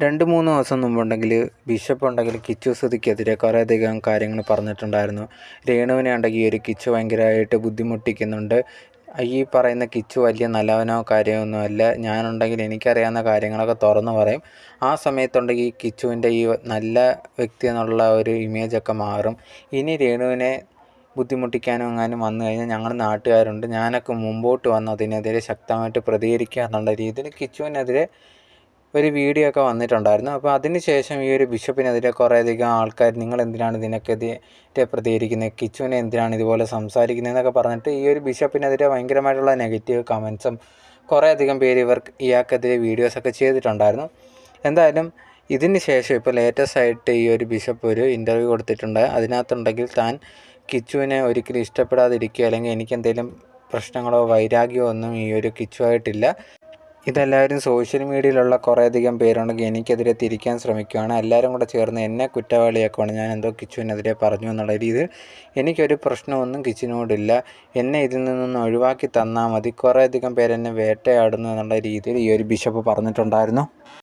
2-3 ദിവസം മുമ്പുണ്ടെങ്കിൽ ബിഷപ്പുണ്ടെങ്കിൽ കിച്ചു സുധിക്കെതിരെ കുറേയധികം കാര്യങ്ങൾ പറഞ്ഞിട്ടുണ്ടായിരുന്നു. രേണുവിനെ ഉണ്ടെങ്കിൽ ഈ ഒരു കിച്ചു ഭയങ്കരമായിട്ട് ബുദ്ധിമുട്ടിക്കുന്നുണ്ട്. ഈ പറയുന്ന കിച്ചു വലിയ നല്ലവനോ കാര്യമൊന്നുമല്ല, ഞാനുണ്ടെങ്കിൽ എനിക്കറിയാവുന്ന കാര്യങ്ങളൊക്കെ തുറന്നു പറയും. ആ സമയത്തുണ്ടെങ്കിൽ ഈ കിച്ചുവിൻ്റെ ഈ നല്ല വ്യക്തി എന്നുള്ള ഒരു ഇമേജൊക്കെ മാറും. ഇനി രേണുവിനെ ബുദ്ധിമുട്ടിക്കാനും എങ്ങാനും വന്നു കഴിഞ്ഞാൽ ഞങ്ങൾ നാട്ടുകാരുണ്ട്, ഞാനൊക്കെ മുമ്പോട്ട് വന്ന് അതിനെതിരെ ശക്തമായിട്ട് പ്രതികരിക്കുക എന്നുള്ള രീതിയിൽ കിച്ചുവിനെതിരെ ഒരു വീഡിയോ ഒക്കെ വന്നിട്ടുണ്ടായിരുന്നു. അപ്പോൾ അതിന് ശേഷം ഈ ഒരു ബിഷപ്പിനെതിരെ കുറേയധികം ആൾക്കാർ നിങ്ങളെന്തിനാണ് ഇതിനൊക്കെതിരെ പ്രതികരിക്കുന്നത്, കിച്ചുവിനെ എന്തിനാണ് ഇതുപോലെ സംസാരിക്കുന്നതെന്നൊക്കെ പറഞ്ഞിട്ട് ഈ ഒരു ബിഷപ്പിനെതിരെ ഭയങ്കരമായിട്ടുള്ള നെഗറ്റീവ് കമൻസും കുറേയധികം പേര് ഇയാൾക്കെതിരെ വീഡിയോസൊക്കെ ചെയ്തിട്ടുണ്ടായിരുന്നു. എന്തായാലും ഇതിന് ശേഷം ഇപ്പോൾ ലേറ്റസ്റ്റ് ആയിട്ട് ഈ ഒരു ബിഷപ്പ് ഒരു ഇൻ്റർവ്യൂ കൊടുത്തിട്ടുണ്ട്. അതിനകത്തുണ്ടെങ്കിൽ താൻ കിച്ചുവിനെ ഒരിക്കലും ഇഷ്ടപ്പെടാതിരിക്കുക അല്ലെങ്കിൽ എനിക്കെന്തെങ്കിലും പ്രശ്നങ്ങളോ വൈരാഗ്യമോ ഒന്നും ഈ ഒരു കിച്ചുവായിട്ടില്ല. ഇതെല്ലാവരും സോഷ്യൽ മീഡിയയിലുള്ള കുറേയധികം പേരുണ്ടെങ്കിൽ എനിക്കെതിരെ തിരിക്കാൻ ശ്രമിക്കുകയാണ്. എല്ലാവരും കൂടെ ചേർന്ന് എന്നെ കുറ്റവാളിയാക്കുവാണ്. ഞാൻ എന്തോ കിച്ചുവിനെതിരെ പറഞ്ഞു എന്നുള്ള രീതിയിൽ. എനിക്കൊരു പ്രശ്നമൊന്നും കിച്ചുവിനോടില്ല. എന്നെ ഇതിൽ നിന്നൊന്ന് ഒഴിവാക്കി തന്നാൽ മതി. കുറേയധികം പേരെന്നെ വേട്ടയാടുന്നു എന്നുള്ള രീതിയിൽ ഈ ഒരു ബിഷപ്പ് പറഞ്ഞിട്ടുണ്ടായിരുന്നു.